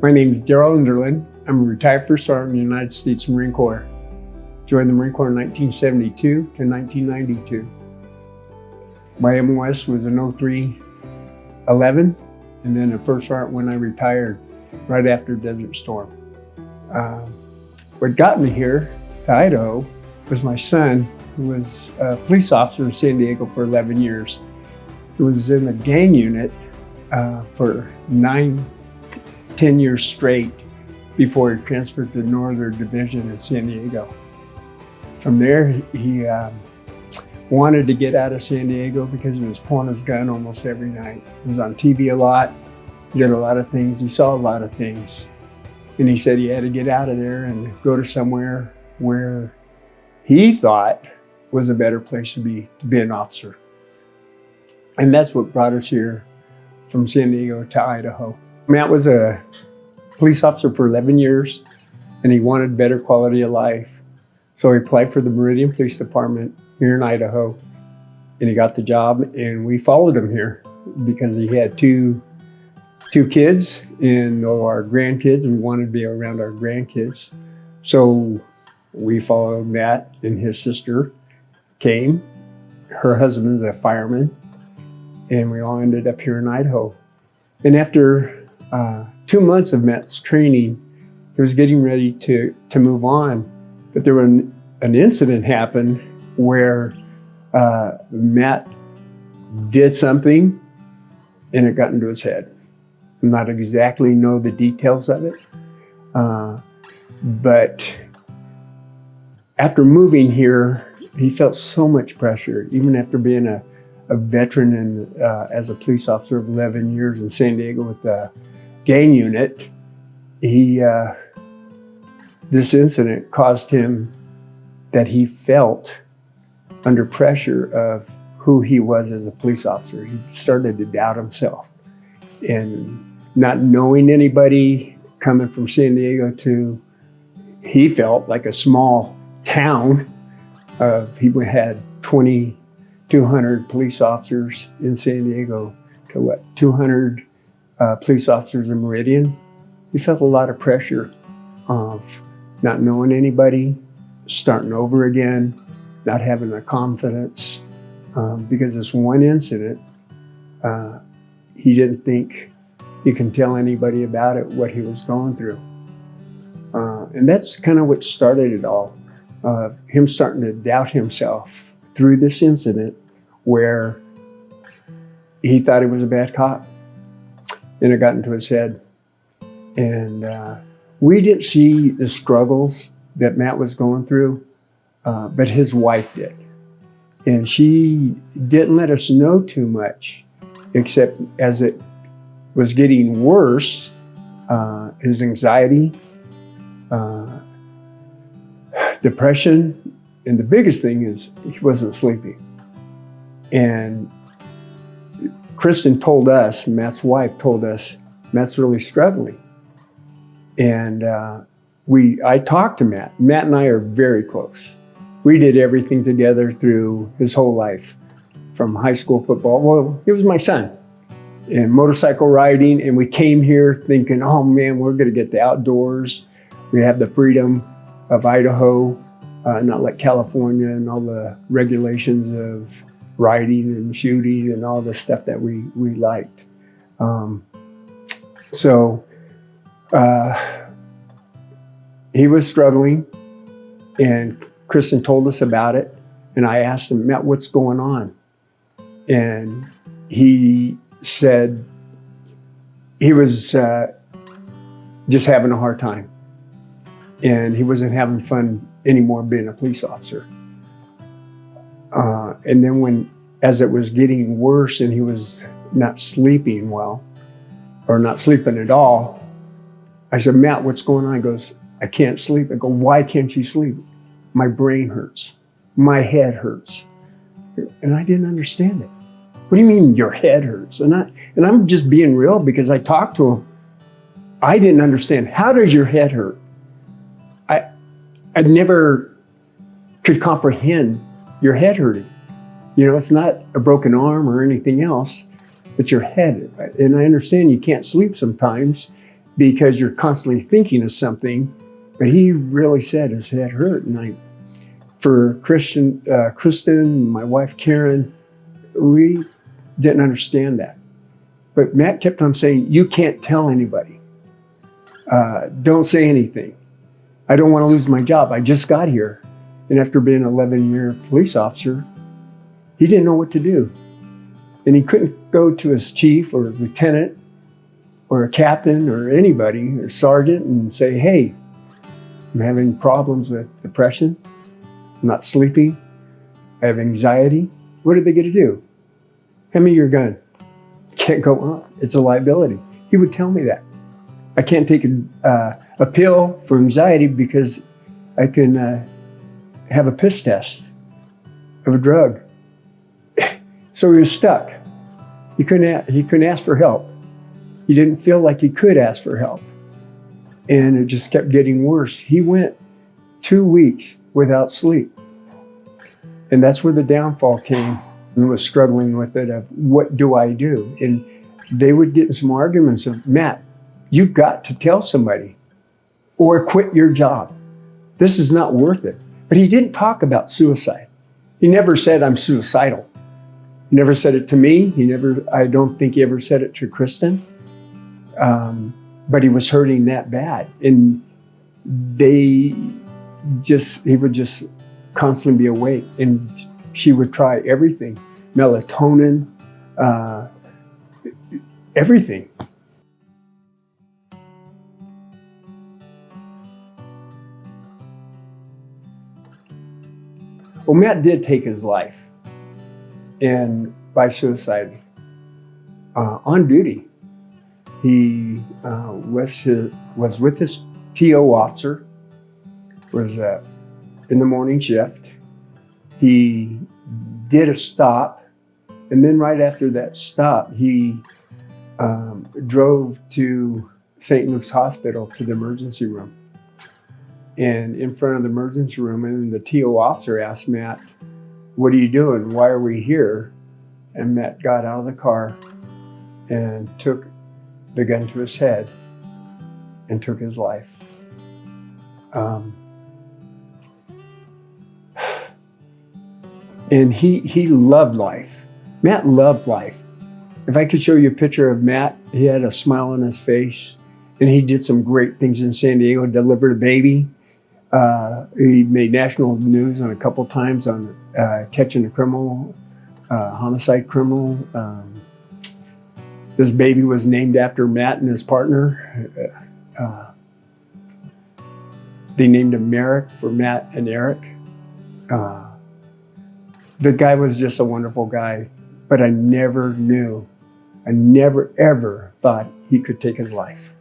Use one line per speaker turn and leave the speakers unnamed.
My name is Darrell Enderlin. I'm a retired first sergeant in the United States Marine Corps. Joined the Marine Corps in 1972 to 1992. My MOS was an 03-11, and then a first sergeant when I retired right after Desert Storm. What got me here to Idaho was my son, who was a police officer in San Diego for 11 years. He was in the gang unit for 10 years straight before he transferred to the Northern Division in San Diego. From there, he wanted to get out of San Diego because he was pulling his gun almost every night. He was on TV a lot, he did a lot of things, he saw a lot of things. And he said he had to get out of there and go to somewhere where he thought was a better place to be an officer. And that's what brought us here from San Diego to Idaho. Matt was a police officer for 11 years, and he wanted better quality of life. So he applied for the Meridian Police Department here in Idaho, and he got the job, and we followed him here because he had two kids and our grandkids, and we wanted to be around our grandkids. So we followed Matt, and his sister came. Her husband's a fireman, and we all ended up here in Idaho. And after 2 months of Matt's training, he was getting ready to move on, but there was an incident happened where Matt did something and it got into his head. I'm not exactly know the details of it, but after moving here, he felt so much pressure, even after being a veteran and as a police officer of 11 years in San Diego with the gang unit. This incident caused him that he felt under pressure of who he was as a police officer. He started to doubt himself, and not knowing anybody, coming from San Diego to, he felt like a small town he had 200 police officers in San Diego to 200 police officers in Meridian. He felt a lot of pressure of not knowing anybody, starting over again, not having the confidence, because this one incident, he didn't think he can tell anybody about it, what he was going through. And that's kind of what started it all, him starting to doubt himself through this incident where he thought he was a bad cop, and it got into his head. And we didn't see the struggles that Matt was going through, but his wife did. And she didn't let us know too much, except as it was getting worse, his anxiety, depression, and the biggest thing is he wasn't sleeping. And Kristen told us, Matt's wife told us, Matt's really struggling. And I talked to Matt. Matt and I are very close. We did everything together through his whole life, from high school football. Well, he was my son. And motorcycle riding, and we came here thinking, oh man, we're gonna get the outdoors. We have the freedom of Idaho, not like California and all the regulations of riding and shooting and all the stuff that we liked. He was struggling, and Kristen told us about it, and I asked him, Matt, what's going on? And he said he was just having a hard time, and he wasn't having fun anymore being a police officer. And then as it was getting worse and he was not sleeping well, or not sleeping at all, I said, Matt, what's going on? He goes, I can't sleep. I go, why can't you sleep? My brain hurts. My head hurts. And I didn't understand it. What do you mean your head hurts? And I'm just being real because I talked to him. I didn't understand. How does your head hurt? I never could comprehend your head hurting. You know, it's not a broken arm or anything else, it's your head. And I understand you can't sleep sometimes, because you're constantly thinking of something. But he really said his head hurt. And for Kristen, my wife Karen, we didn't understand that. But Matt kept on saying, you can't tell anybody. Don't say anything. I don't want to lose my job. I just got here. And after being an 11-year police officer, he didn't know what to do. And he couldn't go to his chief or his lieutenant or a captain or anybody or sergeant and say, hey, I'm having problems with depression. I'm not sleeping. I have anxiety. What are they going to do? Hand me your gun. Can't go on. It's a liability. He would tell me that. I can't take a pill for anxiety because I can have a piss test of a drug. So he was stuck. He couldn't ask for help. He didn't feel like he could ask for help. And it just kept getting worse. He went 2 weeks without sleep. And that's where the downfall came. And was struggling with it of what do I do? And they would get in some arguments of, Matt, you've got to tell somebody or quit your job. This is not worth it. But he didn't talk about suicide. He never said, I'm suicidal. He never said it to me. I don't think he ever said it to Kristen. But he was hurting that bad. And he would just constantly be awake. And she would try everything, melatonin, everything. Well, Matt did take his life, and by suicide, on duty. He was with his TO officer, was in the morning shift. He did a stop, and then right after that stop, he drove to St. Luke's Hospital to the emergency room. And in front of the emergency room, and the TO officer asked Matt, what are you doing? Why are we here? And Matt got out of the car and took the gun to his head and took his life. And he loved life. Matt loved life. If I could show you a picture of Matt, he had a smile on his face, and he did some great things in San Diego, delivered a baby. He made national news on a couple times on catching a criminal, homicide criminal. This baby was named after Matt and his partner. They named him Merrick for Matt and Eric. The guy was just a wonderful guy, but I never ever thought he could take his life.